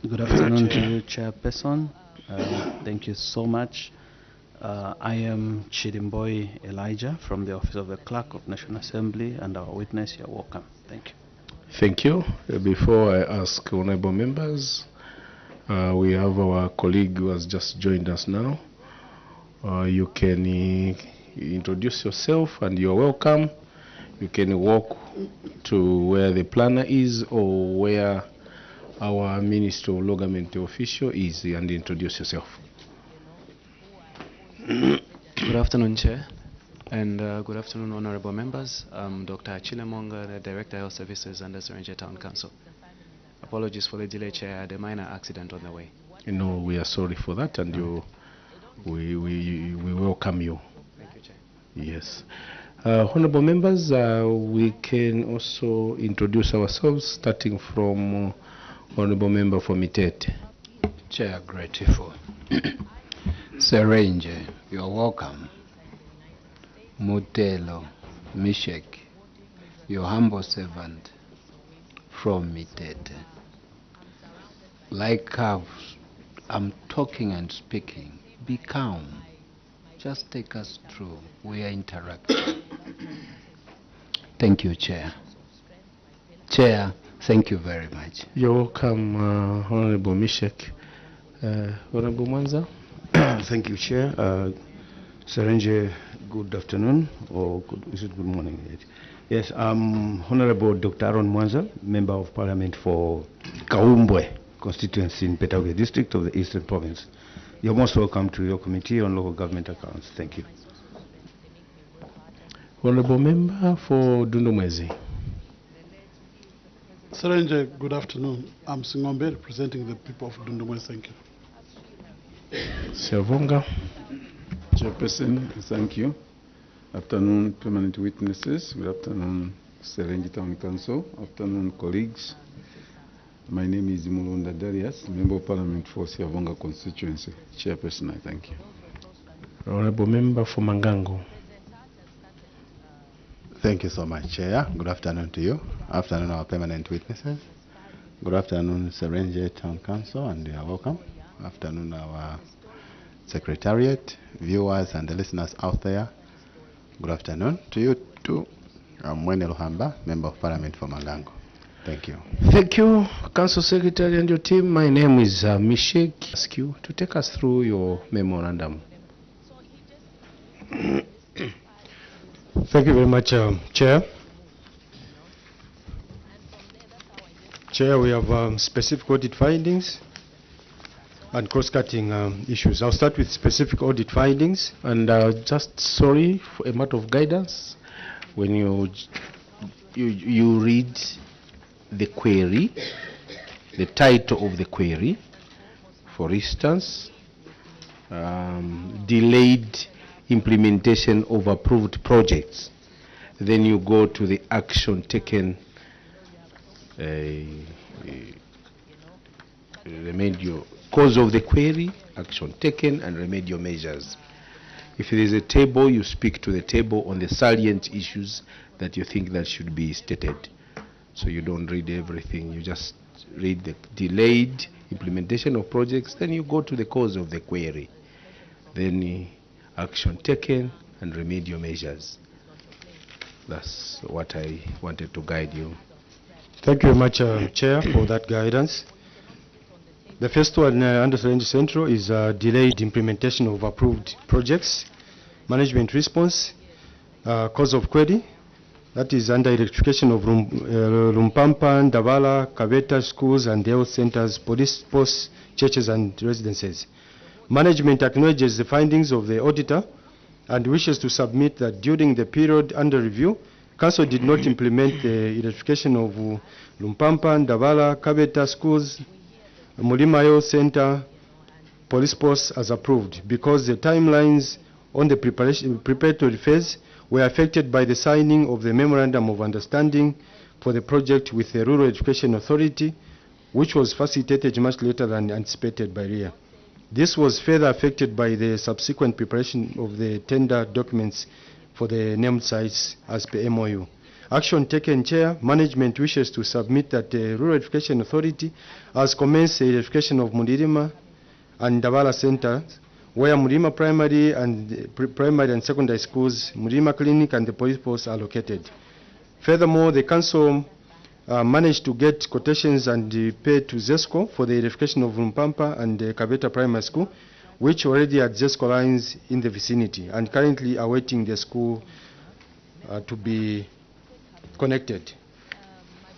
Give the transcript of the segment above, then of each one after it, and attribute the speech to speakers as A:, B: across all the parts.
A: Good afternoon to you, Chairperson. Thank you so much. I am Chirimboy Elijah from the Office of the Clerk of National Assembly, and our witness, you're welcome. Thank you.
B: Thank you. Before I ask honorable members, we have our colleague who has just joined us now. You can introduce yourself and you're welcome. You can walk to where the planner is or where our Minister of Law Government official is and introduce yourself.
C: Good afternoon, Chair, and good afternoon, honorable members. I'm Dr. Achille Monga, the Director of Health Services under Serenje Town Council. Apologies for the delay, Chair. I had a minor accident on the way.
B: You know, we are sorry for that, and we welcome you.
C: Thank you, Chair.
B: Yes. Honorable members, we can also introduce ourselves, starting from Honorable Member for Mitete.
D: Chair, grateful. Serenje, you're welcome. Mutelo, Mishek, your humble servant from Mitete. Like I'm talking and speaking, be calm. Just take us through. We are interacting. Thank you, Chair. Chair, thank you very much.
B: You're welcome, Honorable Mishek. Honorable Mwanza.
E: Thank you, Chair. Serenje, good afternoon, or is it good morning? Yes, I'm Honorable Dr. Aaron Mwanza, Member of Parliament for Kabwe constituency in Petauke District of the Eastern Province. You're most welcome to your Committee on Local Government Accounts. Thank you.
B: Honorable Member for Dundumwezi.
F: Serenje, good afternoon. I'm Singombe, representing the people of Dundumwezi. Thank you.
B: Siavonga.
G: Chairperson, thank you. Afternoon, permanent witnesses. Good afternoon, Serenje Town Council. Afternoon, colleagues. My name is Mulunda Darius, Member of Parliament for Siavonga constituency. Chairperson, I thank you.
B: Honorable Member for Mangango.
H: Thank you so much, Chair. Good afternoon to you. Afternoon, our permanent witnesses. Good afternoon, Serenje Town Council, and you are welcome. Afternoon, our Secretariat, viewers and the listeners out there. Good afternoon to you too. I'm Mwene Luhamba, Member of Parliament for Mangango. Thank you.
B: Thank you, Council Secretary and your team. My name is Mishek. I ask you to take us through your memorandum.
I: Thank you very much, Chair. Chair, we have specific audit findings and cross-cutting issues. I'll start with specific audit findings.
B: And just sorry for a matter of guidance. When you read the query, the title of the query, for instance, delayed implementation of approved projects, then you go to the action taken, remedial cause of the query, action taken, and remedial measures. If there is a table, you speak to the table on the salient issues that you think that should be stated. So you don't read everything, you just read the delayed implementation of projects, then you go to the cause of the query. Then action taken and remedial measures. That's what I wanted to guide you.
I: Thank you very much, Chair, for that guidance. The first one under Serenje Central is delayed implementation of approved projects, management response, cause of query. That is under electrification of Lumpampa, Davala, Kaveta schools and health centers, police posts, churches and residences. Management acknowledges the findings of the auditor and wishes to submit that during the period under review, Council did not implement the electrification of Lumpampa, Davala, Kaveta schools, Mulimayo Center, police posts as approved because the timelines on the preparatory phase were affected by the signing of the Memorandum of Understanding for the project with the Rural Education Authority, which was facilitated much later than anticipated by RIA. This was further affected by the subsequent preparation of the tender documents for the named sites as per MOU. Action taken, Chair. Management wishes to submit that the Rural Education Authority has commenced the electrification of Mulirima and Davala centers, where Mulirima primary and secondary schools, Mulirima Clinic and the police posts are located. Furthermore, the council managed to get quotations and pay to ZESCO for the electrification of Rumpampa and Kabeta Primary School, which already had ZESCO lines in the vicinity and currently awaiting the school to be connected.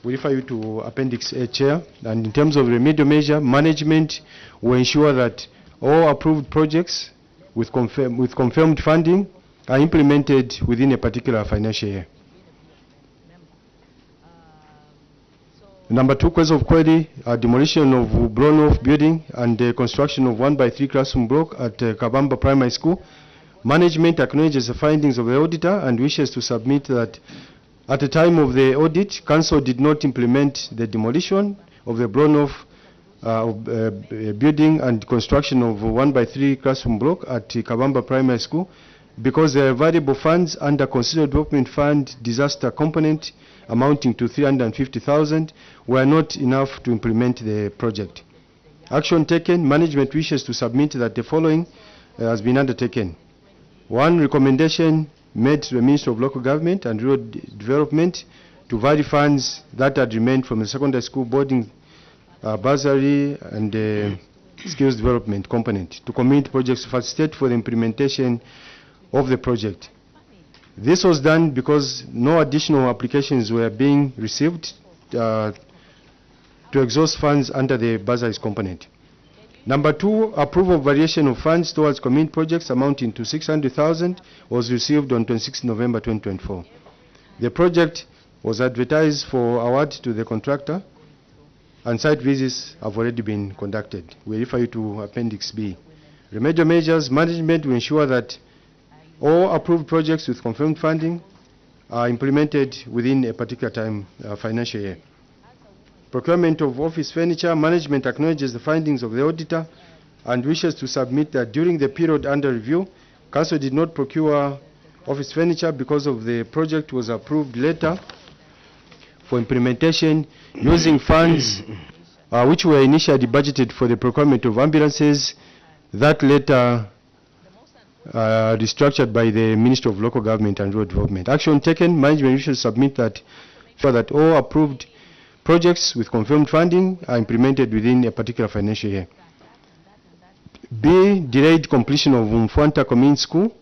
I: We refer you to Appendix A, Chair. And in terms of remedial measure, management will ensure that all approved projects with confirmed funding are implemented within a particular financial year. Number 2, cause of query, demolition of blown-off building and the construction of 1x3 classroom block at Kabamba Primary School. Management acknowledges the findings of the auditor and wishes to submit that at the time of the audit, Council did not implement the demolition of the blown-off building and construction of 1x3 classroom block at Kabamba Primary School because the available funds under Considered Development Fund disaster component amounting to 350,000 were not enough to implement the project. Action taken, management wishes to submit that the following has been undertaken. 1, recommendation made to the Minister of Local Government and Rural Development to vary funds that had remained from the secondary school boarding bursary and skills development component to commit projects to facilitate for the implementation of the project. This was done because no additional applications were being received to exhaust funds under the bursaries component. Number 2, approval of variation of funds towards community projects amounting to 600,000 was received on 26 November 2024. The project was advertised for award to the contractor and site visits have already been conducted. We refer you to Appendix B. Remedial measures, management will ensure that all approved projects with confirmed funding are implemented within a particular time financial year. Procurement of office furniture, management acknowledges the findings of the auditor and wishes to submit that during the period under review, Council did not procure office furniture because of the project was approved later for implementation using funds which were initially budgeted for the procurement of ambulances that later restructured by the Ministry of Local Government and Rural Development. Action taken, management wishes to submit that for that all approved projects with confirmed funding are implemented within a particular financial year. B, delayed completion of Mfwanta Community School.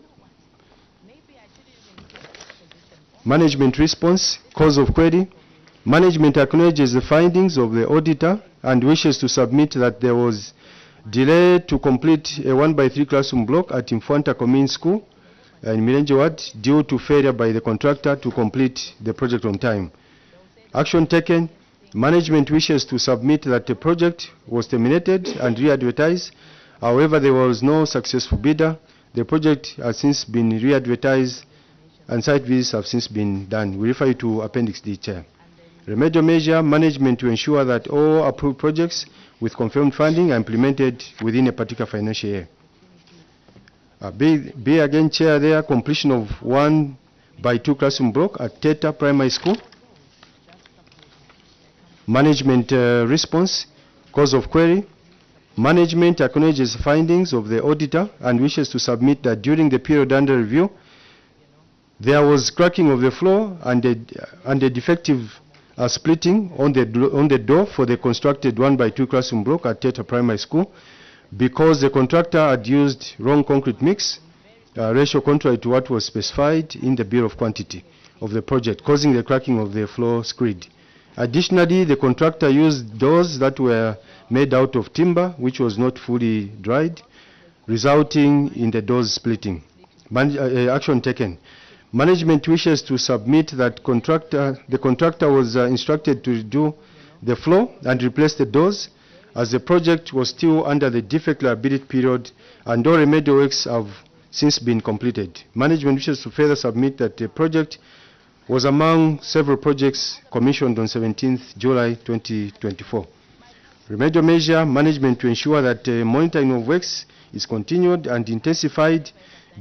I: Management response, cause of query. Management acknowledges the findings of the auditor and wishes to submit that there was delay to complete a 1x3 classroom block at Mfwanta Community School in Milenje Ward due to failure by the contractor to complete the project on time. Action taken, management wishes to submit that the project was terminated and re-advertised. However, there was no successful bidder. The project has since been re-advertised and site visits have since been done. We refer you to Appendix D, Chair. Remedial measure, management to ensure that all approved projects with confirmed funding are implemented within a particular financial year. B again, Chair, there, completion of 1x2 classroom block at Teta Primary School. Management response, cause of query. Management acknowledges findings of the auditor and wishes to submit that during the period under review, there was cracking of the floor and a defective splitting on the door for the constructed 1x2 classroom block at Teta Primary School because the contractor had used wrong concrete mix, ratio contrary to what was specified in the bill of quantity of the project, causing the cracking of the floor screed. Additionally, the contractor used doors that were made out of timber, which was not fully dried, resulting in the doors splitting. Action taken. Management wishes to submit that the contractor was instructed to redo the floor and replace the doors as the project was still under the defect liability period and all remedial works have since been completed. Management wishes to further submit that the project was among several projects commissioned on 17th July 2024. Remedial measure, management to ensure that monitoring of works is continued and intensified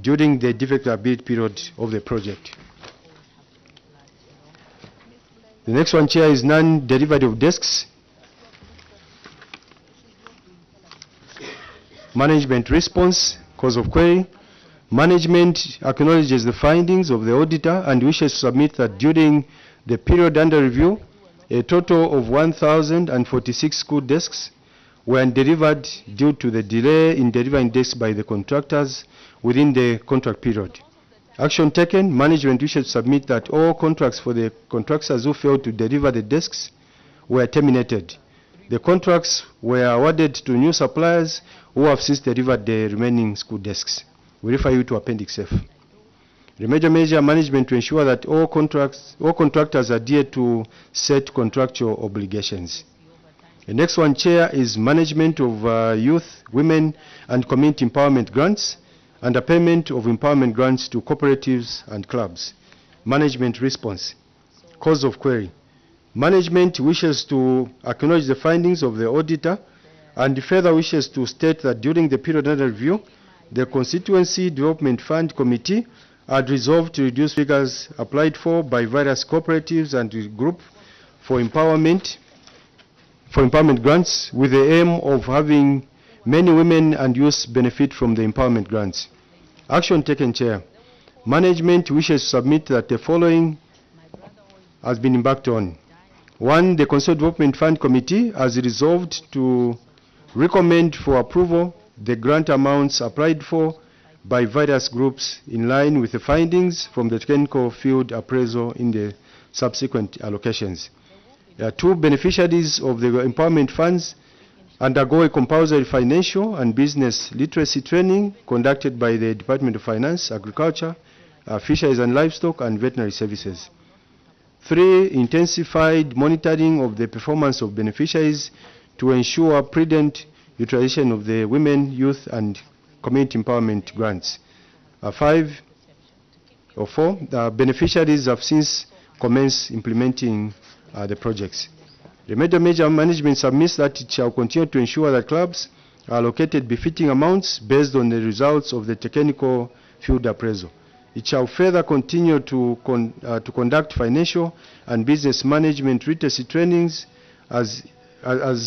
I: during the defect liability period of the project. The next one, Chair, is non-delivery of desks. Management response, cause of query. Management acknowledges the findings of the auditor and wishes to submit that during the period under review, a total of 1,046 school desks were delivered due to the delay in delivering desks by the contractors within the contract period. Action taken, management wishes to submit that all contracts for the contractors who failed to deliver the desks were terminated. The contracts were awarded to new suppliers who have since delivered the remaining school desks. We refer you to Appendix F. Remedial measure management to ensure that all contractors adhere to set contractual obligations. The next one, Chair, is management of youth, women, and community empowerment grants and a payment of empowerment grants to cooperatives and clubs. Management response. Cause of query. Management wishes to acknowledge the findings of the auditor and further wishes to state that during the period under review, the Constituency Development Fund Committee had resolved to reduce figures applied for by various cooperatives and groups for empowerment grants with the aim of having many women and youth benefit from the empowerment grants. Action taken, Chair. Management wishes to submit that the following has been embarked on. 1, the Constituency Development Fund Committee has resolved to recommend for approval the grant amounts applied for by various groups in line with the findings from the technical field appraisal in the subsequent allocations. 2 beneficiaries of the empowerment funds undergo a compulsory financial and business literacy training conducted by the Department of Finance, Agriculture, Fisheries and Livestock, and Veterinary Services. 3, intensified monitoring of the performance of beneficiaries to ensure prudent utilization of the women, youth, and community empowerment grants. 4, beneficiaries have since commenced implementing the projects. Remedial measure management submits that it shall continue to ensure that clubs are allocated befitting amounts based on the results of the technical field appraisal. It shall further continue to conduct financial and business management literacy trainings as well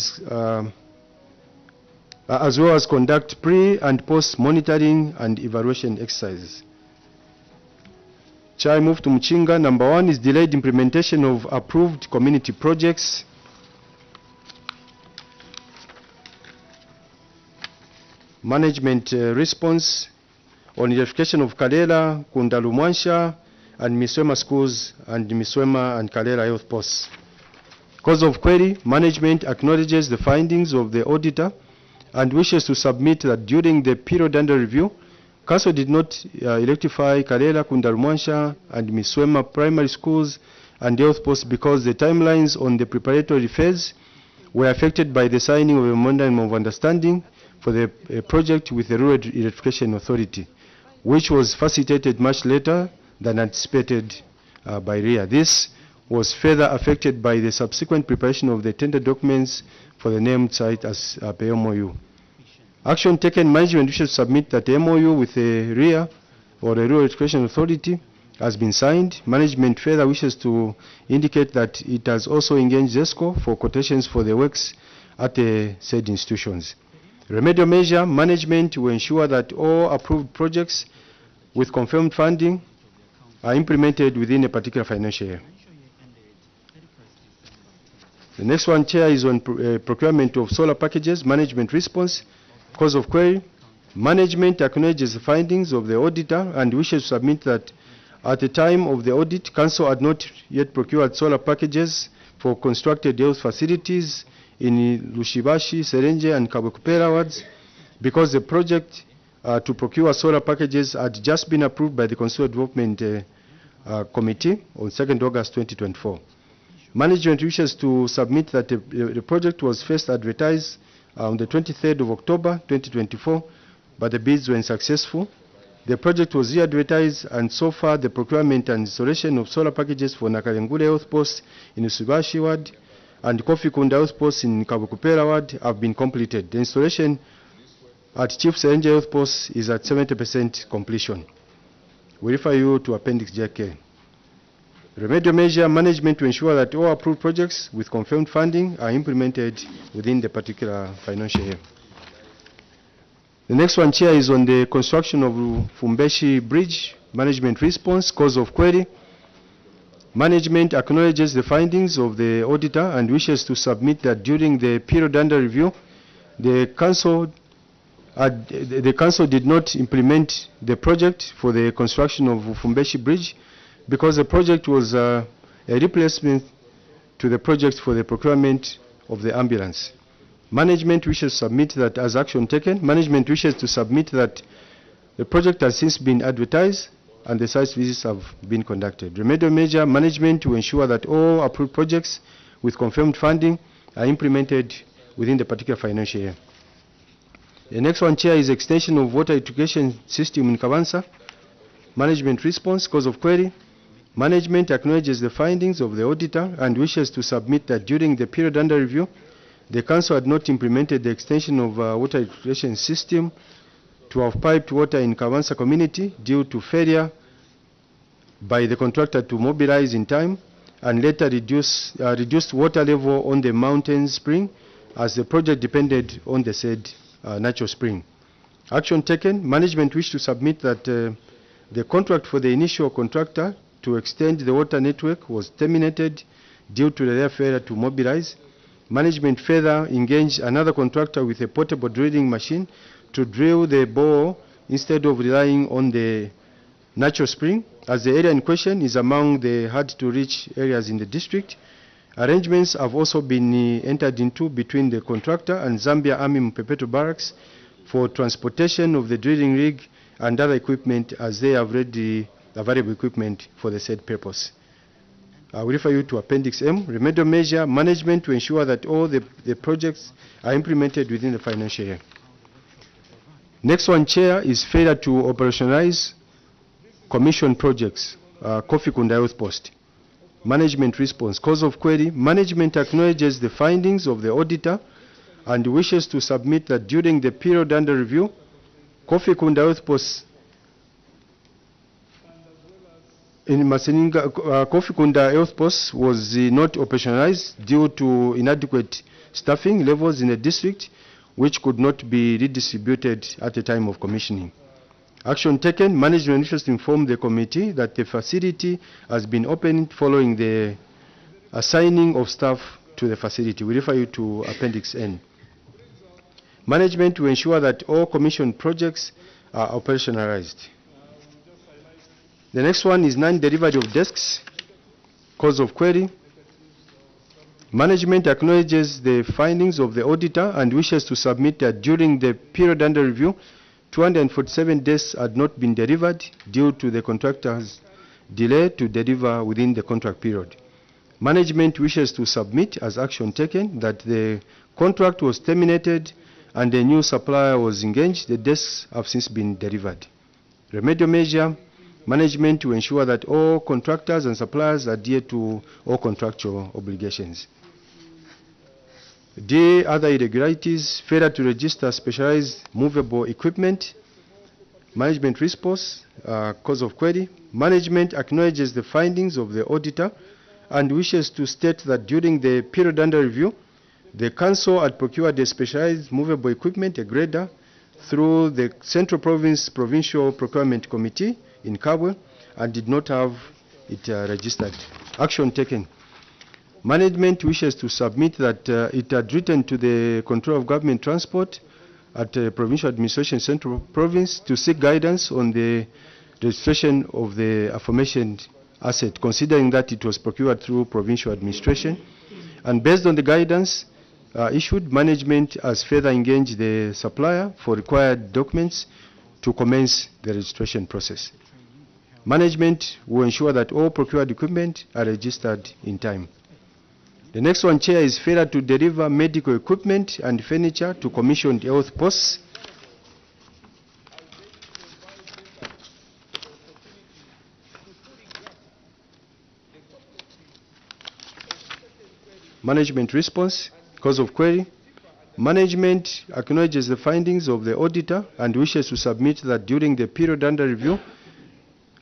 I: as conduct pre- and post-monitoring and evaluation exercises. Chair, I move to Mchinga. Number 1 is delayed implementation of approved community projects. Management response on identification of Kalela, Kundalumwansha, and Miswema schools and Miswema and Kalela health posts. Cause of query, management acknowledges the findings of the auditor and wishes to submit that during the period under review, Council did not electrify Kalela, Kundalumwansha, and Miswema primary schools and health posts because the timelines on the preparatory phase were affected by the signing of a memorandum of understanding for the project with the Rural Electrification Authority, which was facilitated much later than anticipated by REA. This was further affected by the subsequent preparation of the tender documents for the named site as per MOU. Action taken, management wishes to submit that the MOU with the REA or the Rural Electrification Authority has been signed. Management further wishes to indicate that it has also engaged ZESCO for quotations for the works at the said institutions. Remedial measure, management will ensure that all approved projects with confirmed funding are implemented within a particular financial year. The next one, Chair, is on procurement of solar packages, management response. Cause of query, management acknowledges the findings of the auditor and wishes to submit that at the time of the audit, Council had not yet procured solar packages for constructed health facilities in Lushibashi, Serenje, and Kabwe wards because the project to procure solar packages had just been approved by the Constituency Development Committee on 2nd August 2024. Management wishes to submit that the project was first advertised on the 23rd of October 2024, but the bids were unsuccessful. The project was re-advertised, and so far the procurement and installation of solar packages for Nakalengule Health Post in Usubashi Ward and Kofi Kunda Health Post in Kabwe Ward have been completed. The installation at Chief Serenje Health Post is at 70% completion. We refer you to Appendix JK. Remedial measure management to ensure that all approved projects with confirmed funding are implemented within the particular financial year. The next one, Chair, is on the construction of Fumbeshi Bridge, management response, cause of query. Management acknowledges the findings of the auditor and wishes to submit that during the period under review, the council did not implement the project for the construction of Fumbeshi Bridge because the project was a replacement to the project for the procurement of the ambulance. Management wishes to submit that as action taken, management wishes to submit that the project has since been advertised and the site visits have been conducted. Remedial measure management to ensure that all approved projects with confirmed funding are implemented within the particular financial year. The next one, Chair, is extension of water education system in Kabansa. Management response, cause of query. Management acknowledges the findings of the auditor and wishes to submit that during the period under review, the council had not implemented the extension of water education system to have piped water in Kabansa community due to failure by the contractor to mobilize in time and later reduced water level on the mountain spring as the project depended on the said natural spring. Action taken, management wished to submit that the contract for the initial contractor to extend the water network was terminated due to their failure to mobilize. Management further engaged another contractor with a portable drilling machine to drill the bore instead of relying on the natural spring, as the area in question is among the hard-to-reach areas in the district. Arrangements have also been entered into between the contractor and Zambia Army Mpepeto Barracks for transportation of the drilling rig and other equipment, as they have ready available equipment for the said purpose. I will refer you to Appendix M, remedial measure management to ensure that all the projects are implemented within the financial year. Next one, Chair, is failure to operationalize commission projects, Kofi Kunda Health Post. Management response, cause of query. Management acknowledges the findings of the auditor and wishes to submit that during the period under review, Kofi Kunda Health Post in Maseninga, Kofi Kunda Health Post was not operationalized due to inadequate staffing levels in the district, which could not be redistributed at the time of commissioning. Action taken, management wishes to inform the committee that the facility has been opened following the assigning of staff to the facility. We refer you to Appendix N. Management to ensure that all commissioned projects are operationalized. The next one is non-delivery of desks, cause of query. Management acknowledges the findings of the auditor and wishes to submit that during the period under review, 247 desks had not been delivered due to the contractor's delay to deliver within the contract period. Management wishes to submit as action taken that the contract was terminated and a new supplier was engaged. The desks have since been delivered. Remedial measure, management to ensure that all contractors and suppliers adhere to all contractual obligations. D, other irregularities, failure to register specialized movable equipment. Management response, cause of query. Management acknowledges the findings of the auditor and wishes to state that during the period under review, the council had procured a specialized movable equipment, a grader, through the Central Province Provincial Procurement Committee in Kabwe and did not have it registered. Action taken. Management wishes to submit that it had written to the Control of Government Transport at Provincial Administration Central Province to seek guidance on the registration of the aforementioned asset, considering that it was procured through provincial administration. And based on the guidance issued, management has further engaged the supplier for required documents to commence the registration process. Management will ensure that all procured equipment are registered in time. The next one, Chair, is failure to deliver medical equipment and furniture to commissioned health posts. Management response, cause of query. Management acknowledges the findings of the auditor and wishes to submit that during the period under review,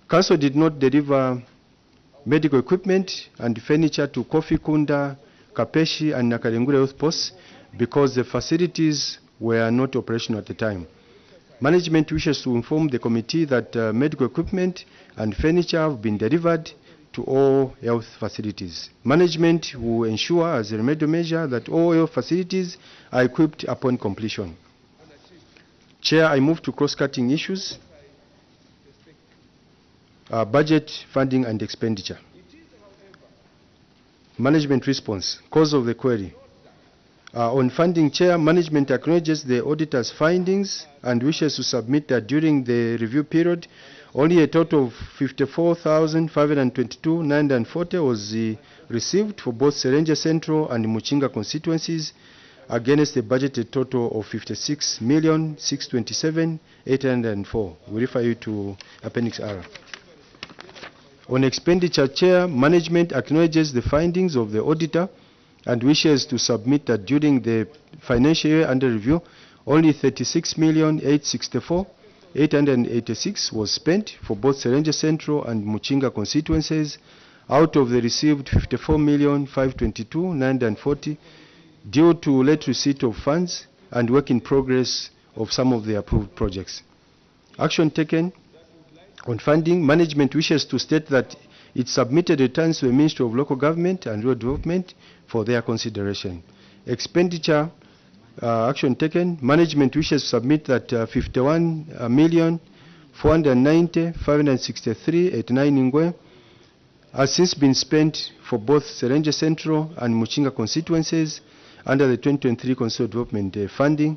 I: Council did not deliver medical equipment and furniture to Kofi Kunda, Kapeshi and Nakarengure Health Posts because the facilities were not operational at the time. Management wishes to inform the committee that medical equipment and furniture have been delivered to all health facilities. Management will ensure as a remedial measure that all health facilities are equipped upon completion. Chair, I move to cross-cutting issues, budget, funding and expenditure. Management response, cause of the query. On funding, Chair, management acknowledges the auditor's findings and wishes to submit that during the review period, only a total of 54,522,940 was received for both Serenje Central and Muchinga constituencies against a budgeted total of 56,627,804. We refer you to Appendix R. On expenditure, Chair, management acknowledges the findings of the auditor and wishes to submit that during the financial year under review, only 36,864,886 was spent for both Serenje Central and Muchinga constituencies out of the received 54,522,940 due to late receipt of funds and work in progress of some of the approved projects. Action taken on funding, management wishes to state that it submitted returns to the Ministry of Local Government and Rural Development for their consideration. Expenditure action taken, management wishes to submit that 51,490,563.89 Ingwe has since been spent for both Serenje Central and Muchinga constituencies under the 2023 Constitutional Development funding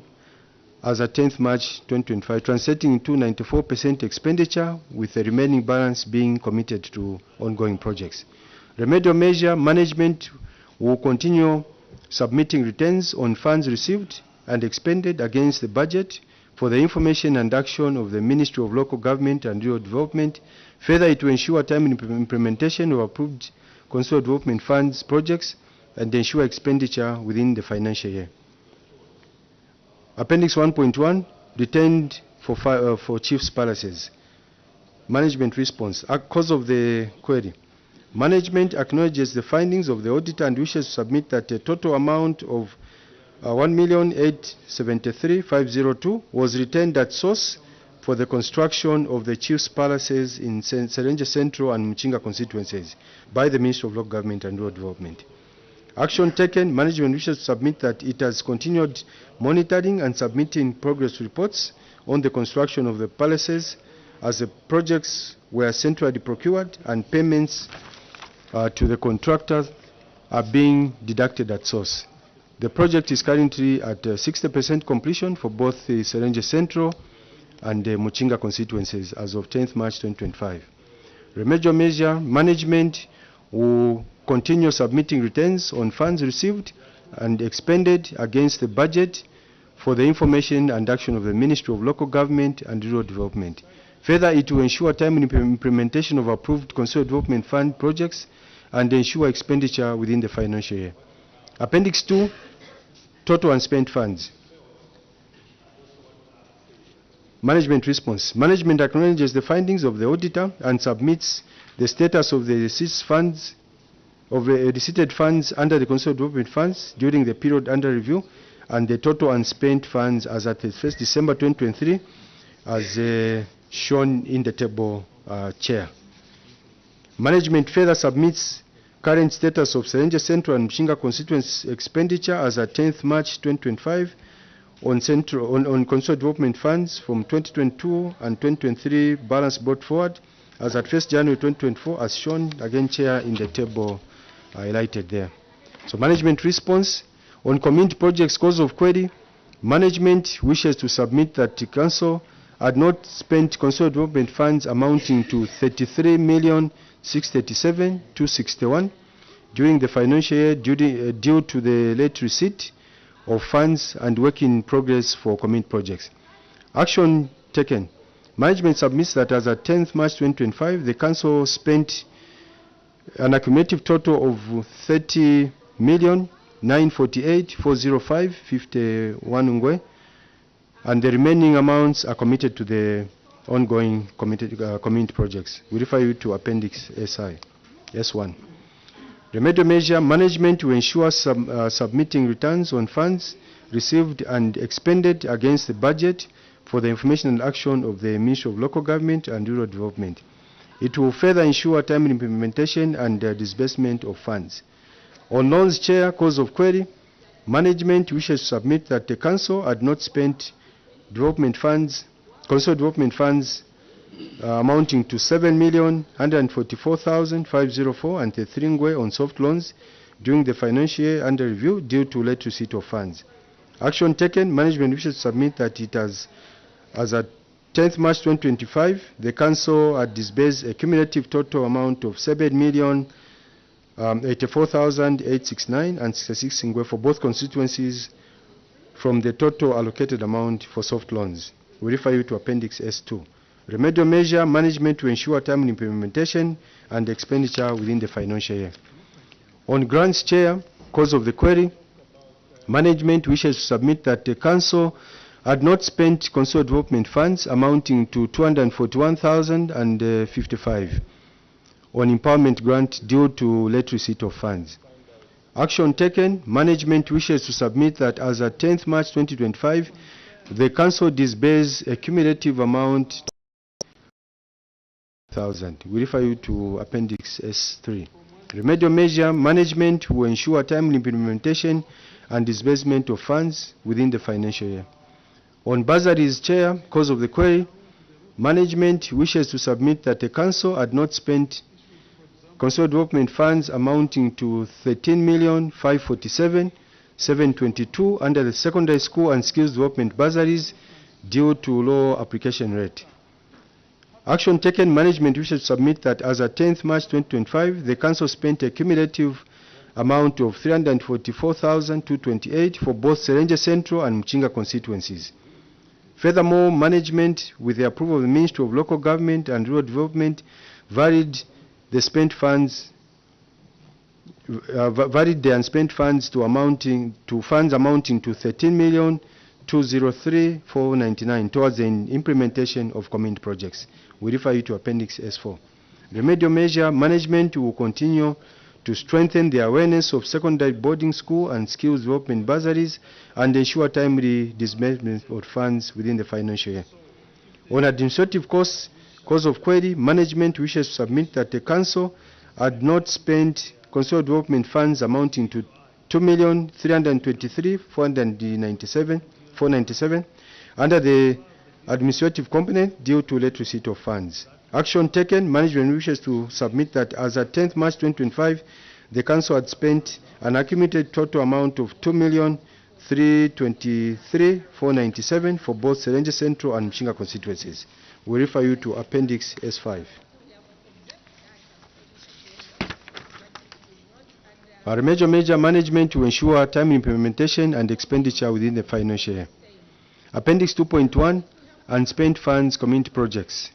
I: as at 10th March 2025, translating into 94% expenditure, with the remaining balance being committed to ongoing projects. Remedial measure, management will continue submitting returns on funds received and expended against the budget for the information and action of the Ministry of Local Government and Rural Development. Further, it will ensure timely implementation of approved constitutional development funds projects and ensure expenditure within the financial year. Appendix 1.1, retained for Chief's Palaces. Management response. Cause of the query. Management acknowledges the findings of the auditor and wishes to submit that a total amount of 1,873,502 was retained at source for the construction of the Chief's Palaces in Serenje Central and Muchinga constituencies by the Ministry of Local Government and Rural Development. Action taken, management wishes to submit that it has continued monitoring and submitting progress reports on the construction of the palaces as the projects were centrally procured and payments to the contractors are being deducted at source. The project is currently at 60% completion for both the Serenje Central and the Muchinga constituencies as of 10th March 2025. Remedial measure, management will continue submitting returns on funds received and expended against the budget for the information and action of the Ministry of Local Government and Rural Development. Further, it will ensure timely implementation of approved constitutional development fund projects and ensure expenditure within the financial year. Appendix 2, total unspent funds. Management response. Management acknowledges the findings of the auditor and submits the status of the receipted funds under the constitutional development funds during the period under review and the total unspent funds as at 1st December 2023 as shown in the table, Chair. Management further submits current status of Serenje Central and Muchinga constituency expenditure as at 10th March 2025 on constitutional development funds from 2022 and 2023 balance brought forward as at 1st January 2024 as shown again, Chair, in the table highlighted there. So management response on community projects, cause of query. Management wishes to submit that the council had not spent constitutional development funds amounting to 33,637,261 during the financial year due to the late receipt of funds and work in progress for community projects. Action taken. Management submits that as at 10th March 2025, the council spent an accumulative total of 30,948,405.51 Ngwe, and the remaining amounts are committed to the ongoing community projects. We refer you to Appendix SI. S1. Remedial measure management to ensure submitting returns on funds received and expended against the budget for the information and action of the Ministry of Local Government and Rural Development. It will further ensure timely implementation and disbursement of funds. On loans, Chair, cause of query, management wishes to submit that the Council had not spent development funds, Council development funds amounting to 7,144,504 and 33 ngwe on soft loans during the financial year under review due to late receipt of funds. Action taken, management wishes to submit that it has, as at 10th March 2025, the Council had disbursed a cumulative total amount of 7,084,869 and 66 ngwe for both constituencies from the total allocated amount for soft loans. We refer you to Appendix S2. Remedial measure management to ensure timely implementation and expenditure within the financial year. On grants, Chair, cause of the query, management wishes to submit that the Council had not spent Council development funds amounting to 241,055 on empowerment grant due to late receipt of funds. Action taken, management wishes to submit that as at 10th March 2025, the Council disbursed a cumulative amount of 1,000. We refer you to Appendix S3. Remedial measure management will ensure timely implementation and disbursement of funds within the financial year. On bursaries, Chair, cause of the query, management wishes to submit that the Council had not spent Council development funds amounting to 13,547,722 under the secondary school and skills development bursaries due to low application rate. Action taken, management wishes to submit that as at 10th March 2025, the Council spent a cumulative amount of 344,228 for both Serenje Central and Mchinga constituencies. Furthermore, management, with the approval of the Ministry of Local Government and Rural Development, varied the unspent funds to funds amounting to 13,203,499 towards the implementation of community projects. We refer you to Appendix S4. Remedial measure management will continue to strengthen the awareness of secondary boarding school and skills development bursaries and ensure timely disbursement of funds within the financial year. On administrative costs, cause of query, management wishes to submit that the Council had not spent Council development funds amounting to 2,323,497 under the administrative component due to late receipt of funds. Action taken, management wishes to submit that as at 10th March 2025, the Council had spent an accumulated total amount of 2,323,497 for both Serenje Central and Mchinga constituencies. We refer you to Appendix S5. Our major management to ensure timely implementation and expenditure within the financial year. Appendix 2.1, unspent funds community projects.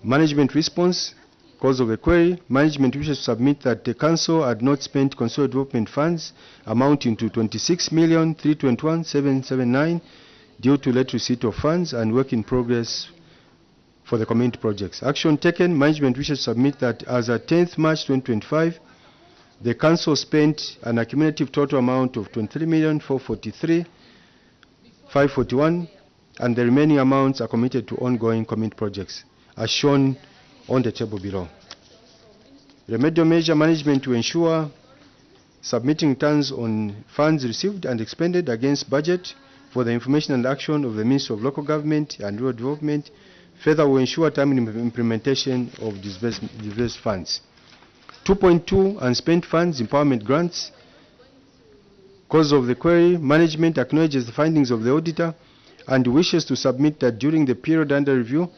I: Management response, cause of the query, management wishes to submit that the Council had not spent Council development funds amounting to 26,321,779 due to late receipt of funds and work in progress for the community projects. Action taken, management wishes to submit that as at 10th March 2025, the Council spent an accumulative total amount of 23,443,541 and the remaining amounts are committed to ongoing community projects, as shown on the table below. Remedial measure management to ensure submitting returns on funds received and expended against budget for the information and action of the Ministry of Local Government and Rural Development. Further, will ensure timely implementation of disbursed funds. 2.2, unspent funds, empowerment grants. Cause of the query, management acknowledges the findings of the auditor and wishes to submit that during the period under review,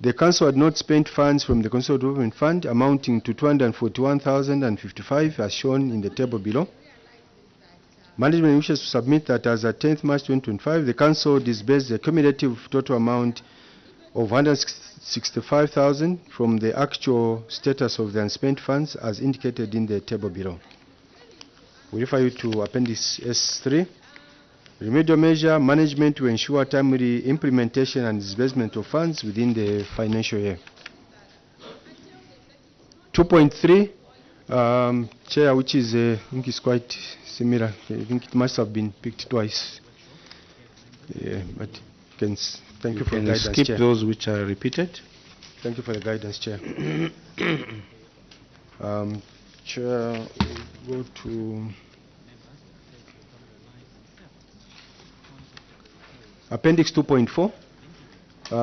I: the Council had not spent funds from the Council Development Fund amounting to 241,055 as shown in the table below. Management wishes to submit that as at 10th March 2025, the Council disbursed the cumulative total amount of 165,000 from the actual status of the unspent funds as indicated in the table below. We refer you to Appendix S3. Remedial measure management to ensure timely implementation and disbursement of funds within the financial year. 2.3, Chair, which is, I think is quite similar. I think it must have been picked twice. Yeah, but thank you for the
B: Can
I: guidance,
B: skip
I: Chair.
B: those which are repeated.
I: Thank you for the guidance, Chair. Chair, we'll go to Appendix 2.4,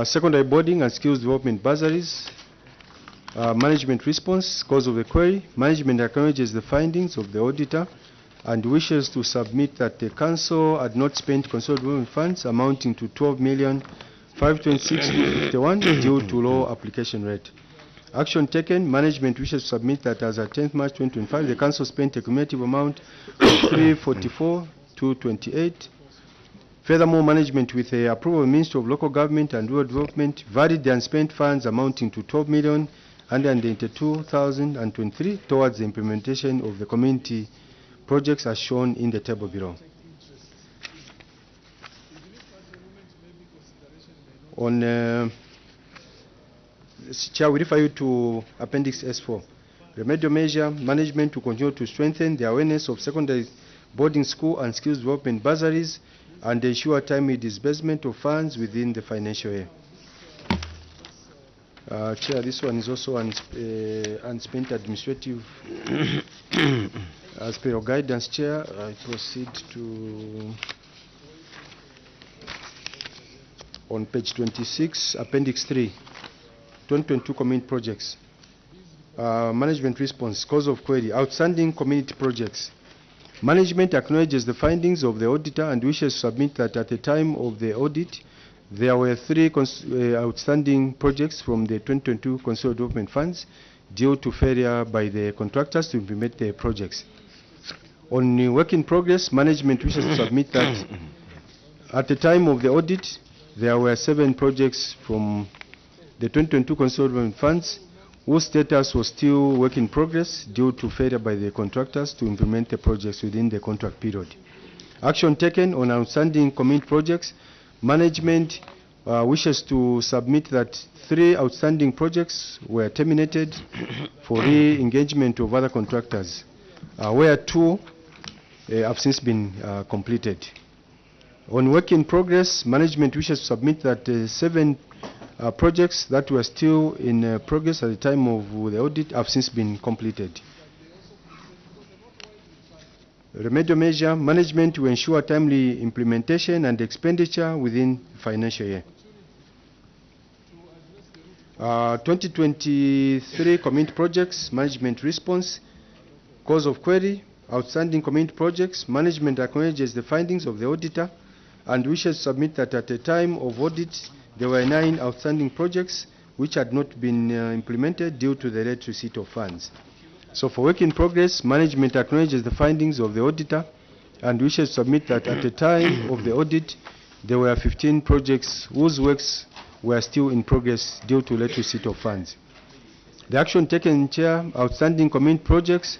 I: secondary boarding and skills development bursaries. Management response, cause of the query. Management acknowledges the findings of the auditor and wishes to submit that the council had not spent consolidated funds amounting to 12,526,251 due to low application rate. Action taken, management wishes to submit that as at 10th March 2025, the council spent a cumulative amount of 344,228. Furthermore, management with the approval of the Ministry of Local Government and Rural Development varied the unspent funds amounting to 12,182,023 towards the implementation of the community projects as shown in the table below. On Chair, we refer you to Appendix S4. Remedial measure, management to continue to strengthen the awareness of secondary boarding school and skills development bursaries and ensure timely disbursement of funds within the financial year. Chair, this one is also unspent administrative. As per your guidance, Chair, I proceed to on page 26, Appendix 3, 2022 community projects. Management response, cause of query, outstanding community projects. Management acknowledges the findings of the auditor and wishes to submit that at the time of the audit, there were 3 outstanding projects from the 2022 consolidated development funds due to failure by the contractors to implement the projects. On work in progress, management wishes to submit that at the time of the audit, there were 7 projects from the 2022 consolidated development funds whose status was still work in progress due to failure by the contractors to implement the projects within the contract period. Action taken on outstanding community projects, management wishes to submit that 3 outstanding projects were terminated for re-engagement of other contractors, where 2 have since been completed. On work in progress, management wishes to submit that 7 projects that were still in progress at the time of the audit have since been completed. Remedial measure, management to ensure timely implementation and expenditure within financial year. 2023 community projects, management response, cause of query, outstanding community projects, management acknowledges the findings of the auditor and wishes to submit that at the time of audit, there were 9 outstanding projects which had not been implemented due to the late receipt of funds. So for work in progress, management acknowledges the findings of the auditor and wishes to submit that at the time of the audit, there were 15 projects whose works were still in progress due to late receipt of funds. The action taken, Chair, outstanding community projects,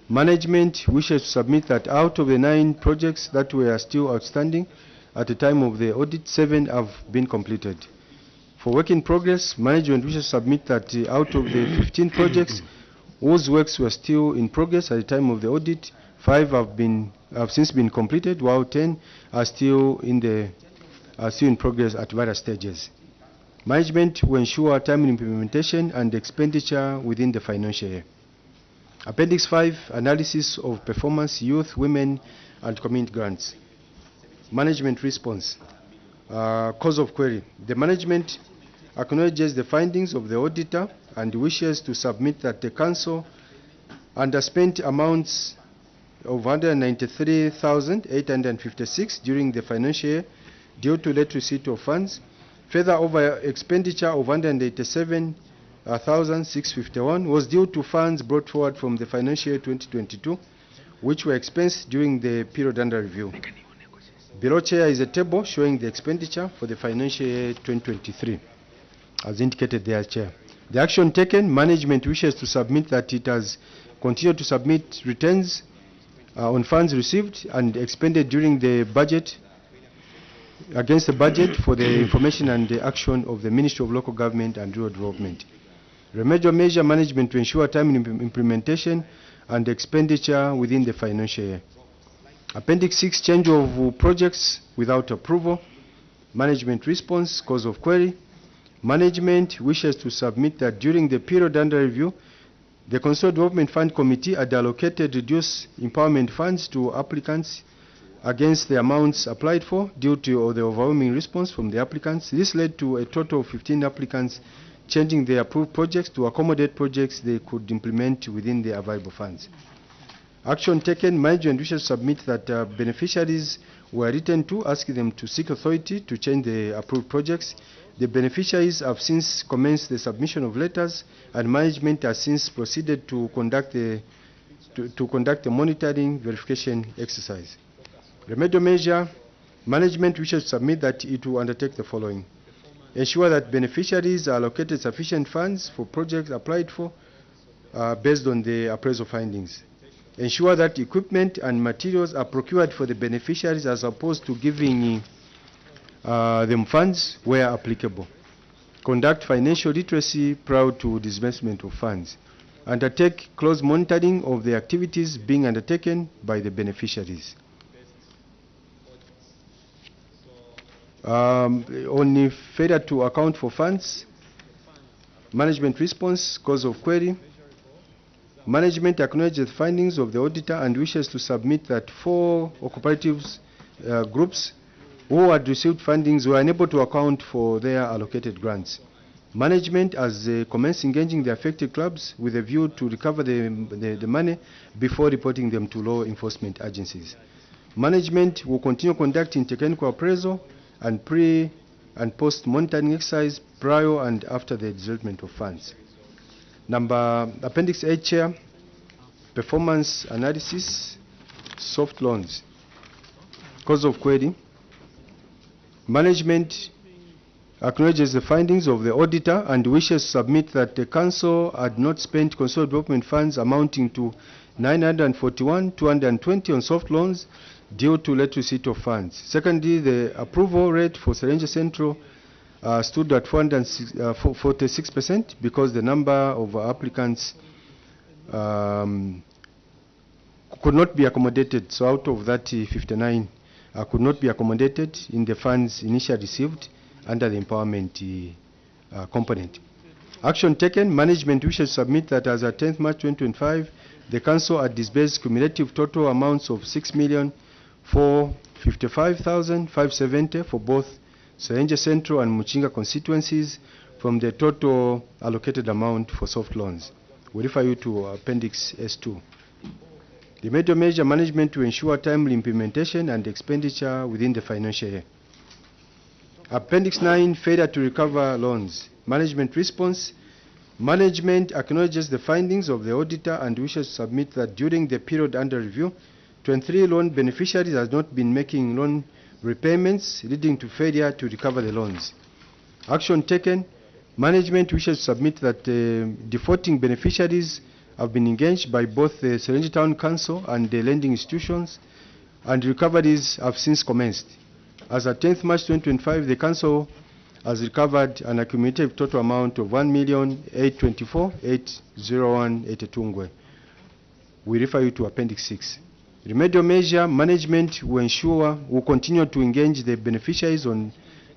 I: management wishes to submit that out of the 9 projects that were still outstanding at the time of the audit, 7 have been completed. For work in progress, management wishes to submit that out of the 15 projects whose works were still in progress at the time of the audit, 5 have since been completed, while 10 are still in progress at various stages. Management will ensure timely implementation and expenditure within the financial year. Appendix 5, analysis of performance, youth, women, and community grants. Management response, cause of query. The management acknowledges the findings of the auditor and wishes to submit that the council underspent amounts of 193,856 during the financial year due to late receipt of funds. Further, over expenditure of 187,651 was due to funds brought forward from the financial year 2022, which were expensed during the period under review. Below, Chair, is a table showing the expenditure for the financial year 2023, as indicated there, Chair. The action taken, management wishes to submit that it has continued to submit returns on funds received and expended during the budget, against the budget for the information and the action of the Ministry of Local Government and Rural Development. Remedial measure management to ensure timely implementation and expenditure within the financial year. Appendix 6, change of projects without approval. Management response, cause of query. Management wishes to submit that during the period under review, the Consolidated Development Fund Committee had allocated reduced empowerment funds to applicants against the amounts applied for due to the overwhelming response from the applicants. This led to a total of 15 applicants changing their approved projects to accommodate projects they could implement within the available funds. Action taken, management wishes to submit that beneficiaries were written to, asking them to seek authority to change the approved projects. The beneficiaries have since commenced the submission of letters, and management has since proceeded to conduct the monitoring verification exercise. Remedial measure, management wishes to submit that it will undertake the following: ensure that beneficiaries are allocated sufficient funds for projects applied for based on the appraisal findings. Ensure that equipment and materials are procured for the beneficiaries as opposed to giving them funds where applicable. Conduct financial literacy prior to disbursement of funds. Undertake close monitoring of the activities being undertaken by the beneficiaries. On failure to account for funds, management response, cause of query. Management acknowledges the findings of the auditor and wishes to submit that 4 cooperatives groups who had received fundings were unable to account for their allocated grants. Management has commenced engaging the affected clubs with a view to recover the money before reporting them to law enforcement agencies. Management will continue conducting technical appraisal and pre and post monitoring exercise prior and after the disbursement of funds. Appendix 8, Chair, performance analysis, soft loans. Cause of query. Management acknowledges the findings of the auditor and wishes to submit that the Council had not spent Consolidated Development funds amounting to 941,220 on soft loans due to late receipt of funds. Secondly, the approval rate for Serenje Central stood at 46% because the number of applicants could not be accommodated. So out of that 59 could not be accommodated in the funds initially received under the empowerment component. Action taken, management wishes to submit that as at 10th March 2025, the Council had disbursed cumulative total amounts of 6,455,570 for both Serenje Central and Muchinga constituencies from the total allocated amount for soft loans. We refer you to Appendix S2. The remedial measure management to ensure timely implementation and expenditure within the financial year. Appendix 9, failure to recover loans. Management response. Management acknowledges the findings of the auditor and wishes to submit that during the period under review, 23 loan beneficiaries have not been making loan repayments, leading to failure to recover the loans. Action taken. Management wishes to submit that defaulting beneficiaries have been engaged by both the Serenje Town Council and the lending institutions, and recoveries have since commenced. As at 10th March 2025, the Council has recovered an accumulative total amount of 1,824,801.82 ngwe. We refer you to Appendix 6. Remedial measure management will continue to engage the beneficiaries on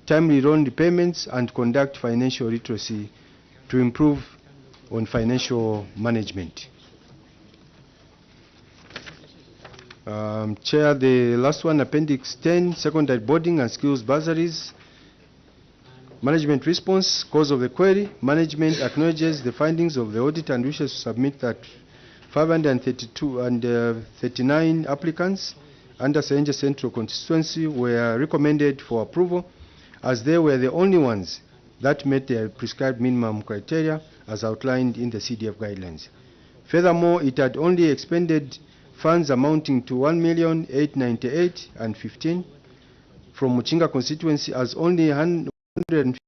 I: timely loan repayments and conduct financial literacy to improve on financial management. Chair, the last one, Appendix 10, secondary boarding and skills bursaries. Management response, cause of the query. Management acknowledges the findings of the audit and wishes to submit that 539 applicants under Serenje Central constituency were recommended for approval, as they were the only ones that met the prescribed minimum criteria as outlined in the CDF guidelines. Furthermore, it had only expended funds amounting to 1,898,015 from Muchinga constituency, as only 150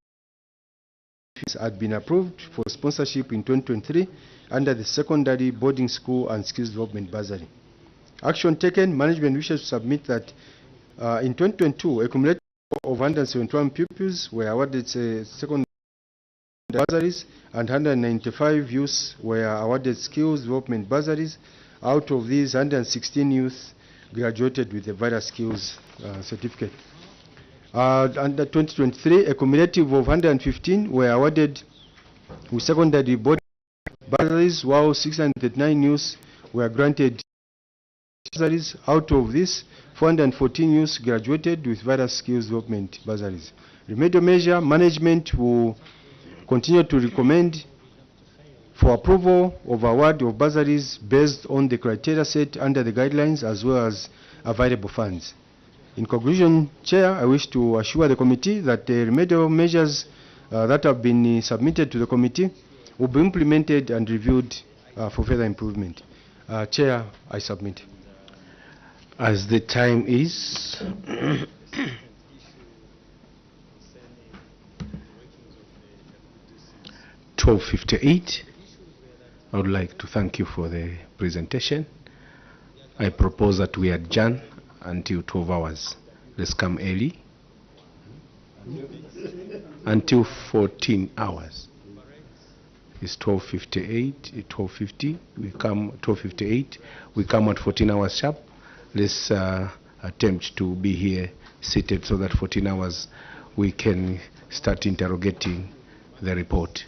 I: had been approved for sponsorship in 2023 under the secondary boarding school and skills development bursary. Action taken, management wishes to submit that in 2022, a cumulative of 171 pupils were awarded secondary bursaries, and 195 youths were awarded skills development bursaries. Out of these, 116 youth graduated with a various skills certificate. Under 2023, a cumulative of 115 were awarded with secondary board bursaries, while 639 youths were granted bursaries. Out of this, 414 youths graduated with various skills development bursaries. Remedial measure, management will continue to recommend for approval of award of bursaries based on the criteria set under the guidelines as well as available funds. In conclusion, Chair, I wish to assure the committee that the remedial measures that have been submitted to the committee will be implemented and reviewed for further improvement. Chair, I submit.
B: As the time is 12:58, I would like to thank you for the presentation. I propose that we adjourn until 12 hours. Let's come early. Until 14 hours. It's 12:58, 12:50. We come 12:58. We come at 14 hours sharp. Let's attempt to be here seated so that 14 hours we can start interrogating the report.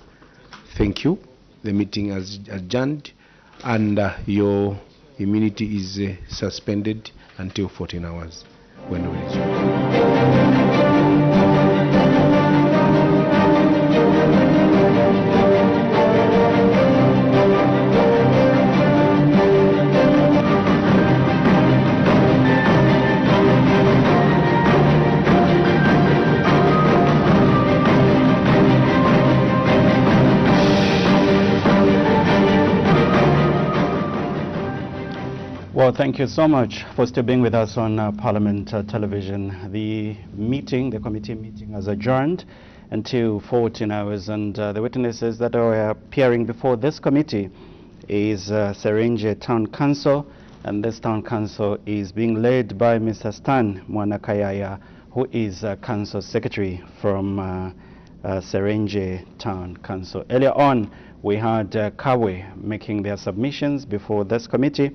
B: Thank you. The meeting has adjourned, and your immunity is suspended until 14 hours when we resume.
A: Well, thank you so much for still being with us on Parliament Television. The committee meeting has adjourned until 14 hours, and the witnesses that are appearing before this committee is Serenge Town Council, and this Town Council is being led by Mr. Stan Mwanakayaya, who is Council Secretary from Serenge Town Council. Earlier on, we had Kabwe making their submissions before this committee.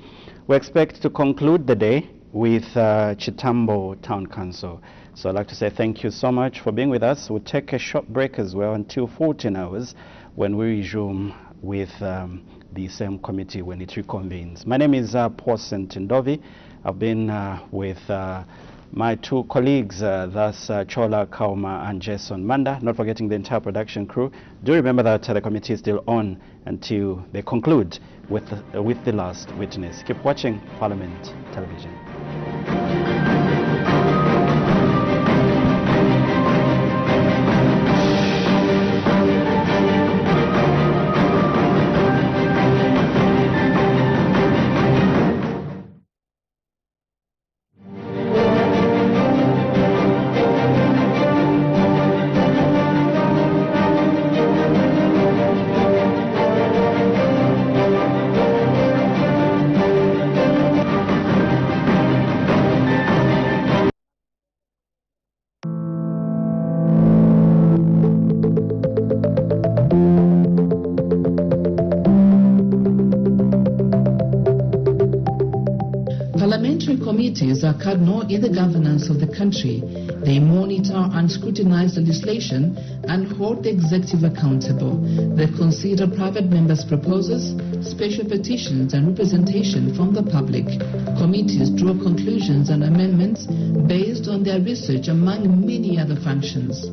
A: We expect to conclude the day with Chitambo Town Council. So I'd like to say thank you so much for being with us. We'll take a short break as well until 14 hours when we resume with the same committee when it reconvenes. My name is Paul Sentindovi. I've been with my two colleagues, that's Chola Kauma and Jason Manda, not forgetting the entire production crew. Do remember that the committee is still on until they conclude with the last witness. Keep watching Parliament Television.
J: Parliamentary committees are cardinal in the governance of the country. They monitor and scrutinize legislation and hold the executive accountable. They consider private members' proposals, special petitions and representation from the public. Committees draw conclusions and amendments based on their research, among many other functions.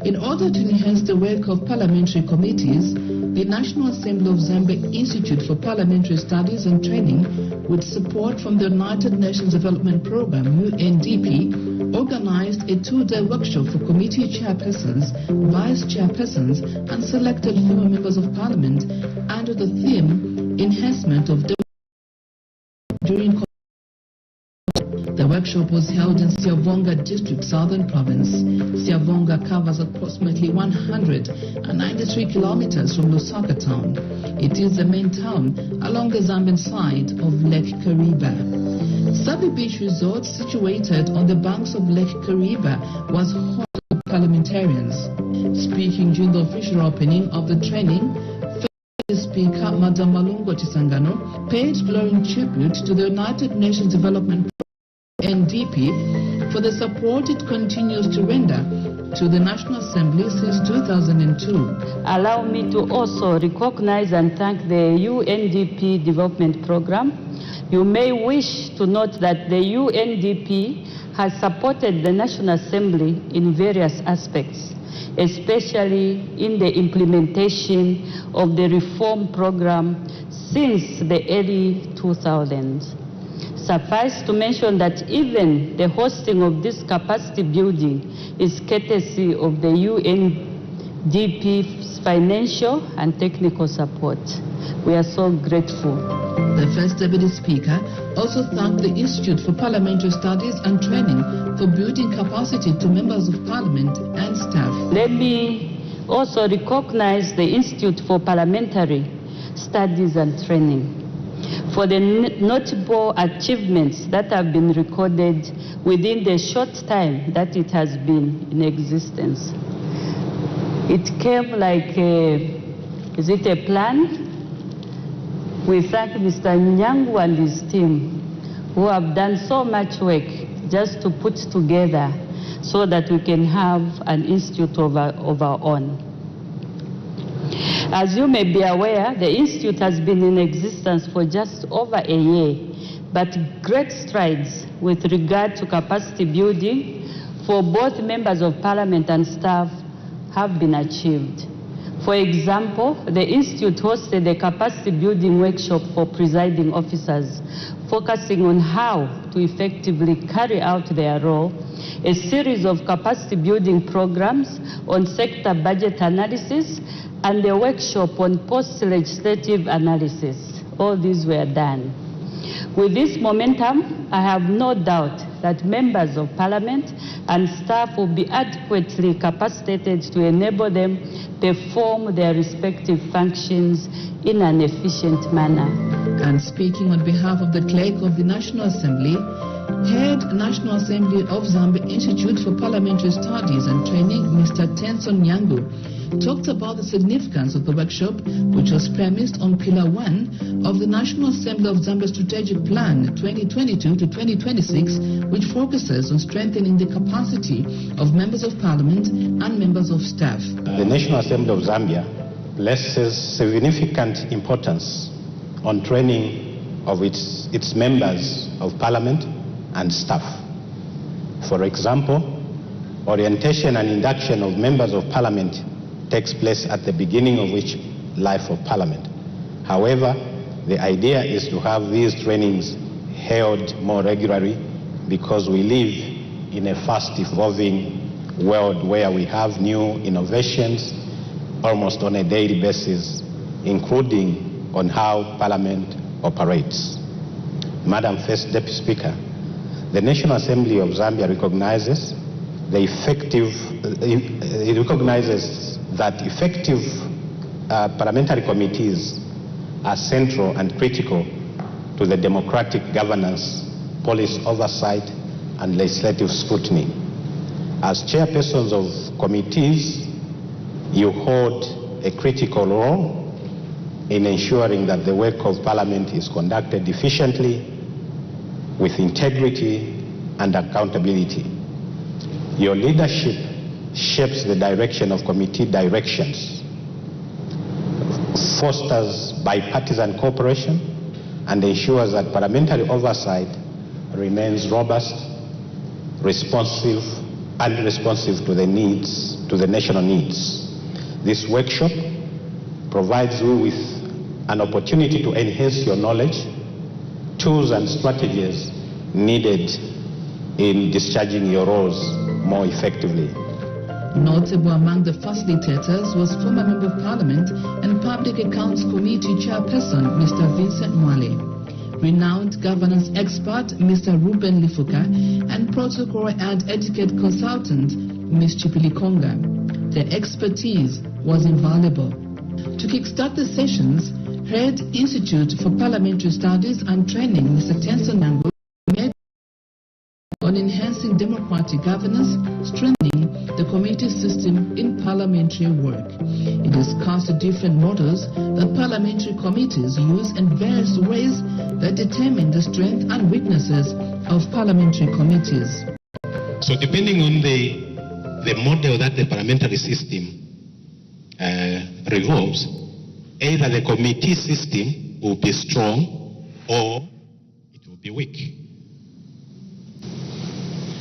J: In order to enhance the work of parliamentary committees, the National Assembly of Zambia Institute for Parliamentary Studies and Training, with support from the United Nations Development Programme, UNDP, organized a two-day workshop for committee chairpersons, vice chairpersons, and selected former members of parliament under the theme Enhancement of during. The workshop was held in Siavonga District, Southern Province. Siavonga covers approximately 193 kilometers from Lusaka town. It is the main town along the Zambian side of Lake Kariba. Sabi Beach Resort, situated on the banks of Lake Kariba, was home to Parliament parliamentarians. Speaking during the official opening of the training, Speaker Madam Malungo Chisangano paid glowing tribute to the United Nations Development Program (UNDP) for the support it continues to render to the National Assembly since 2002.
K: Allow me to also recognize and thank the UNDP Development Program. You may wish to note that the UNDP has supported the National Assembly in various aspects, especially in the implementation of the reform program since the early 2000s. Suffice to mention that even the hosting of this capacity building is courtesy of the UNDP's financial and technical support. We are so grateful.
J: The First Deputy Speaker also thanked the Institute for Parliamentary Studies and Training for building capacity to members of Parliament and staff.
K: Let me also recognize the Institute for Parliamentary Studies and Training for the notable achievements that have been recorded within the short time that it has been in existence. It came like is it a plan? We thank Mr. Nyangu and his team who have done so much work just to put together so that we can have an institute of our own. As you may be aware, the institute has been in existence for just over a year, but great strides with regard to capacity building for both members of Parliament and staff have been achieved. For example, the Institute hosted a capacity building workshop for presiding officers, focusing on how to effectively carry out their role, a series of capacity building programs on sector budget analysis, and a workshop on post-legislative analysis. All these were done. With this momentum, I have no doubt that members of Parliament and staff will be adequately capacitated to enable them perform their respective functions in an efficient manner.
J: And speaking on behalf of the Clerk of the National Assembly, Head National Assembly of Zambia Institute for Parliamentary Studies and Training, Mr. Tenson Nyangu, talked about the significance of the workshop, which was premised on Pillar 1 of the National Assembly of Zambia Strategic Plan 2022 to 2026, which focuses on strengthening the capacity of members of Parliament and members of staff.
L: The National Assembly of Zambia places significant importance on training of its members of Parliament and staff. For example, orientation and induction of members of Parliament takes place at the beginning of each life of Parliament. However, the idea is to have these trainings held more regularly because we live in a fast evolving world where we have new innovations almost on a daily basis, including on how Parliament operates. Madam First Deputy Speaker, the National Assembly of Zambia recognizes that effective parliamentary committees are central and critical to the democratic governance, policy oversight, and legislative scrutiny. As chairpersons of committees, you hold a critical role in ensuring that the work of Parliament is conducted efficiently, with integrity and accountability. Your leadership shapes the direction of committee directions, fosters bipartisan cooperation, and ensures that parliamentary oversight remains robust, responsive to the national needs. This workshop provides you with an opportunity to enhance your knowledge, tools and strategies needed in discharging your roles more effectively.
J: Notable among the facilitators was former Member of Parliament and Public Accounts Committee Chairperson, Mr. Vincent Mwale, renowned governance expert, Mr. Ruben Lifuka, and protocol and etiquette consultant, Ms. Chipili Konga. Their expertise was invaluable. To kickstart the sessions, Head Institute for Parliamentary Studies and Training, Mr. Tenson Nyangu, on enhancing democratic governance, strengthening the committee system in parliamentary work. He discussed the different models that parliamentary committees use and various ways that determine the strength and weaknesses of parliamentary committees.
L: So depending on the model that the parliamentary system revolves, either the committee system will be strong or it will be weak.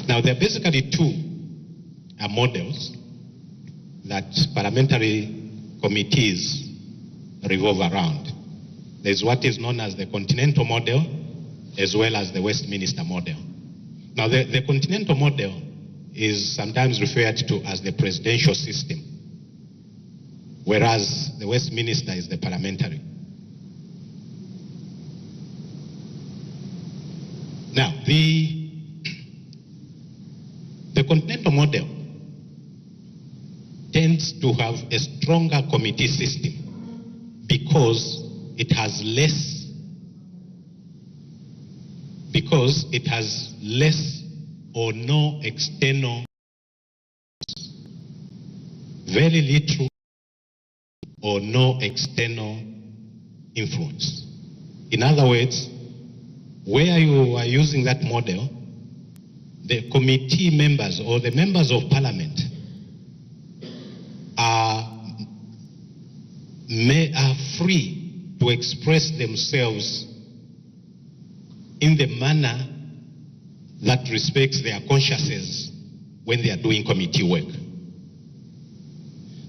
L: Now, there are basically two models that parliamentary committees revolve around. There's what is known as the continental model as well as the Westminster model. Now, the continental model is sometimes referred to as the presidential system, whereas the Westminster is the parliamentary. Now, the continental model tends to have a stronger committee system because it has less or no external, very little or no external influence. In other words, where you are using that model, the committee members or the members of parliament are free to express themselves in the manner that respects their consciences when they are doing committee work.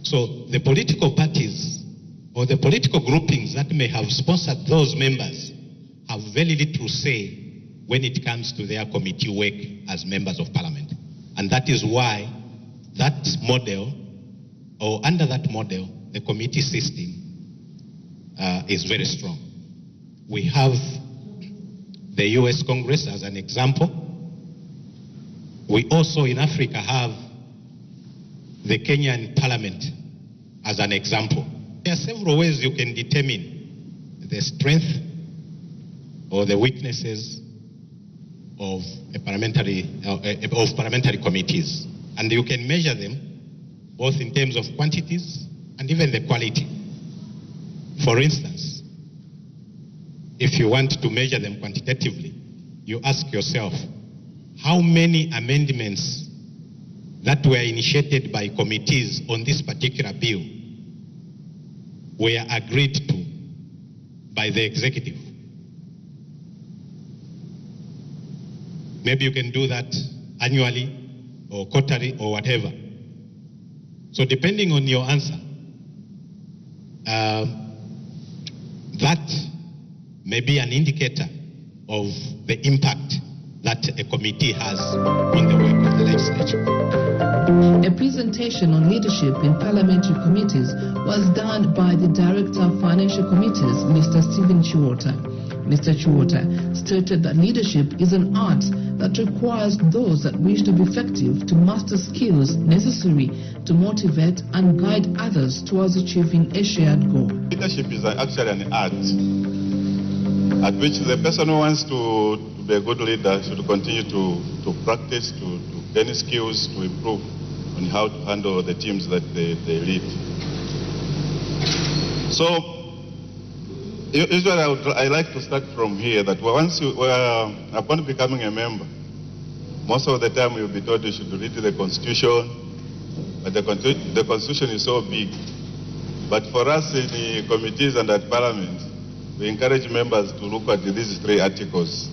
L: So the political parties or the political groupings that may have sponsored those members have very little say when it comes to their committee work as members of parliament. And that is why that model, or under that model, the committee system is very strong. We have the US Congress as an example. We also in Africa have the Kenyan Parliament as an example. There are several ways you can determine the strength or the weaknesses of parliamentary committees, and you can measure them both in terms of quantities and even the quality. For instance, if you want to measure them quantitatively, you ask yourself, how many amendments that were initiated by committees on this particular bill were agreed to by the executive? Maybe you can do that annually or quarterly or whatever. So depending on your answer, that may be an indicator of the impact that a committee has on the work of the legislature.
J: A presentation on leadership in parliamentary committees was done by the Director of Financial Committees, Mr. Stephen Chiwota. Mr. Chiwota stated that leadership is an art that requires those that wish to be effective to master skills necessary to motivate and guide others towards achieving a shared goal.
M: Leadership is actually an art at which the person who wants to be a good leader should continue to practice, to gain skills, to improve on how to handle the teams that they lead. So, usually I like to start from here, that once you upon becoming a member, most of the time you'll be told you should read the Constitution, but the Constitution is so big. But for us in the committees and at Parliament, we encourage members to look at these three articles.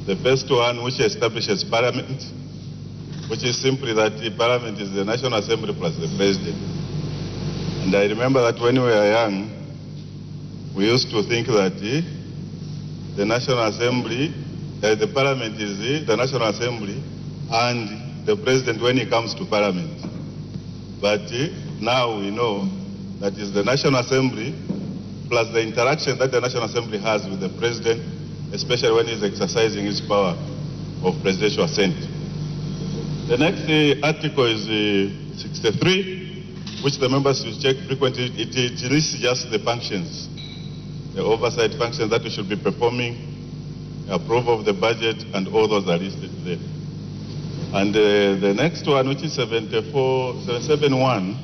M: The first one, which establishes Parliament, which is simply that the Parliament is the National Assembly plus the President. And I remember that when we were young, we used to think that the National Assembly, the Parliament is the National Assembly and the President when he comes to Parliament. But now we know that is the National Assembly plus the interaction that the National Assembly has with the President, especially when he's exercising his power of presidential assent. The next article is 63, which the members should check frequently. It lists just the functions, the oversight functions that we should be performing, approval of the budget, and all those are listed there. And the next one, which is 771,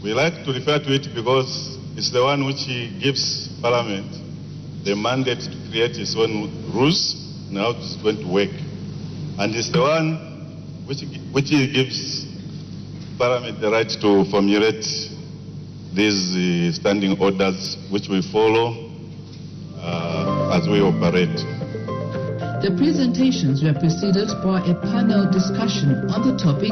M: we like to refer to it because it's the one which gives Parliament the mandate to create its own rules and how it's going to work. And it's the one which gives Parliament the right to formulate these standing orders which we follow as we operate.
J: The presentations were preceded by a panel discussion on the topic,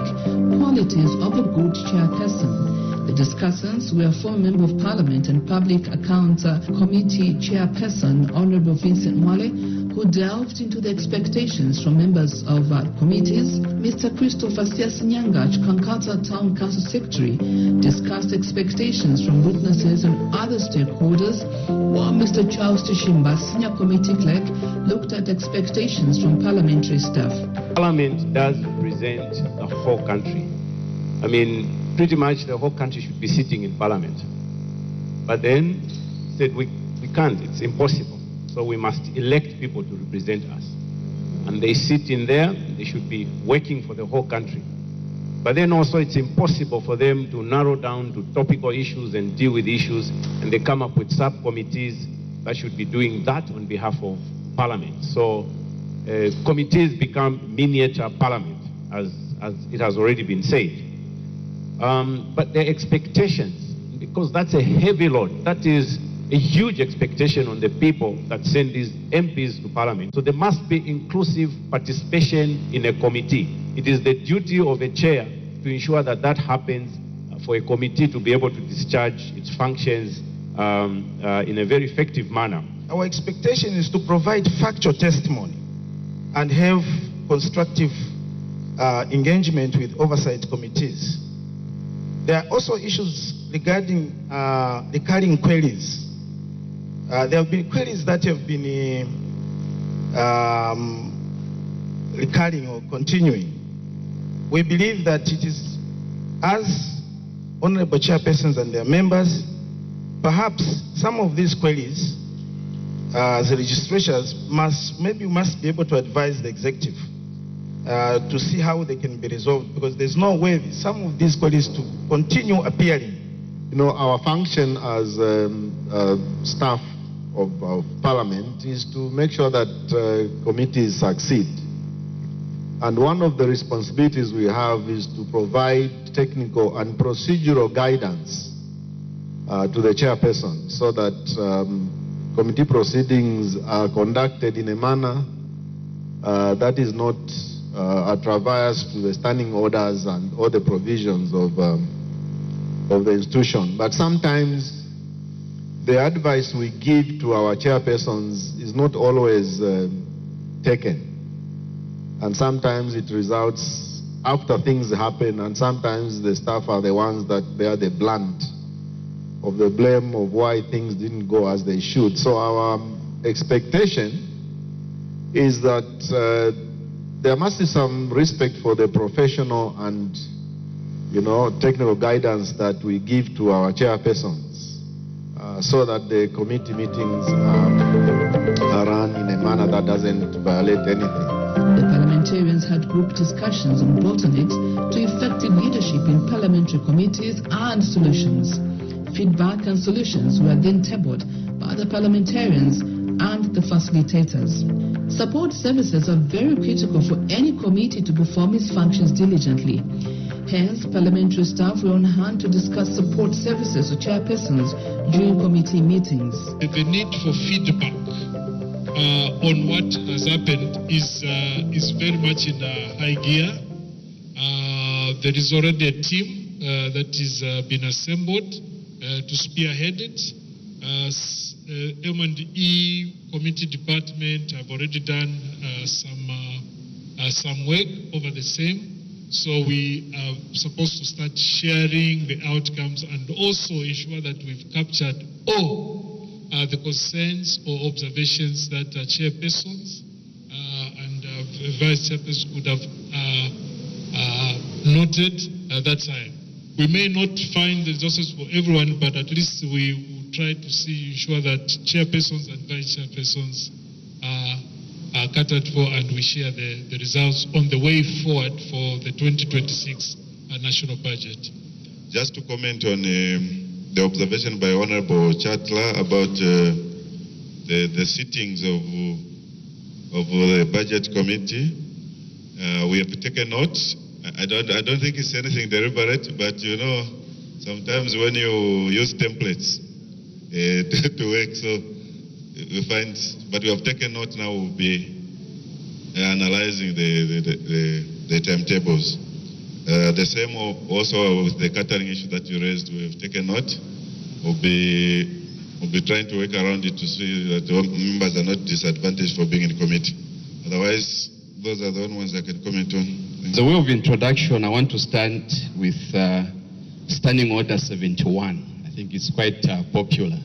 J: Qualities of a Good Chairperson. The discussants were former Member of Parliament and Public Accounts Committee Chairperson, Honourable Vincent Mwale, who delved into the expectations from members of committees. Mr. Christopher Siasinyangach, Kankata Town Council Secretary, discussed expectations from witnesses and other stakeholders, while Mr. Charles Tishimba, Senior Committee Clerk, looked at expectations from parliamentary staff.
N: Parliament does represent the whole country. I mean, pretty much the whole country should be sitting in Parliament. But then said we can't, it's impossible. So we must elect people to represent us. And they sit in there, they should be working for the whole country. But then also it's impossible for them to narrow down to topical issues and deal with issues, and they come up with subcommittees that should be doing that on behalf of Parliament. So committees become miniature Parliament, as it has already been said. But their expectations, because that's a heavy load, that is a huge expectation on the people that send these MPs to Parliament. So there must be inclusive participation in a committee. It is the duty of a chair to ensure that that happens for a committee to be able to discharge its functions in a very effective manner.
O: Our expectation is to provide factual testimony and have constructive engagement with oversight committees. There are also issues regarding recurring queries. There have been queries that have been recurring or continuing. We believe that it is, as honorable chairpersons and their members, perhaps some of these queries, the registrators must be able to advise the executive to see how they can be resolved, because there's no way some of these queries to continue appearing.
P: You know, our function as staff of Parliament is to make sure that committees succeed. And one of the responsibilities we have is to provide technical and procedural guidance to the chairperson, so that committee proceedings are conducted in a manner that is not adverse to the standing orders and all the provisions of the institution. But sometimes the advice we give to our chairpersons is not always taken. And sometimes it results after things happen, and sometimes the staff are the ones that bear the brunt of the blame of why things didn't go as they should. So our expectation is that there must be some respect for the professional and, you know, technical guidance that we give to our chairpersons, so that the committee meetings are run in a manner that doesn't violate anything.
J: The parliamentarians had group discussions on bottlenecks to effective leadership in parliamentary committees and solutions. Feedback and solutions were then tabled by the parliamentarians and the facilitators. Support services are very critical for any committee to perform its functions diligently. Hence, parliamentary staff were on hand to discuss support services to chairpersons during committee meetings.
Q: The need for feedback on what has happened is very much in high gear. There is already a team that is been assembled to spearhead it. M&E committee department have already done some work over the same. So we are supposed to start sharing the outcomes and also ensure that we've captured all the concerns or observations that chairpersons and vice chairpersons would have noted at that time. We may not find the resources for everyone, but at least we will try to ensure that chairpersons and vice chairpersons catered for, and we share the results on the way forward for the 2026 national budget.
M: Just to comment on the observation by Honorable Chatla about the sittings of the budget committee, we have taken note. I don't think it's anything deliberate, but you know, sometimes when you use templates to work, so we find, but we have taken note. Now we'll be analyzing the timetables. The same also with the catering issue that you raised, we have taken note. We'll be trying to work around it to see that the members are not disadvantaged for being in committee. Otherwise, those are the only ones I can comment on.
R: The way of introduction, I want to start with Standing Order 71. I think it's quite popular.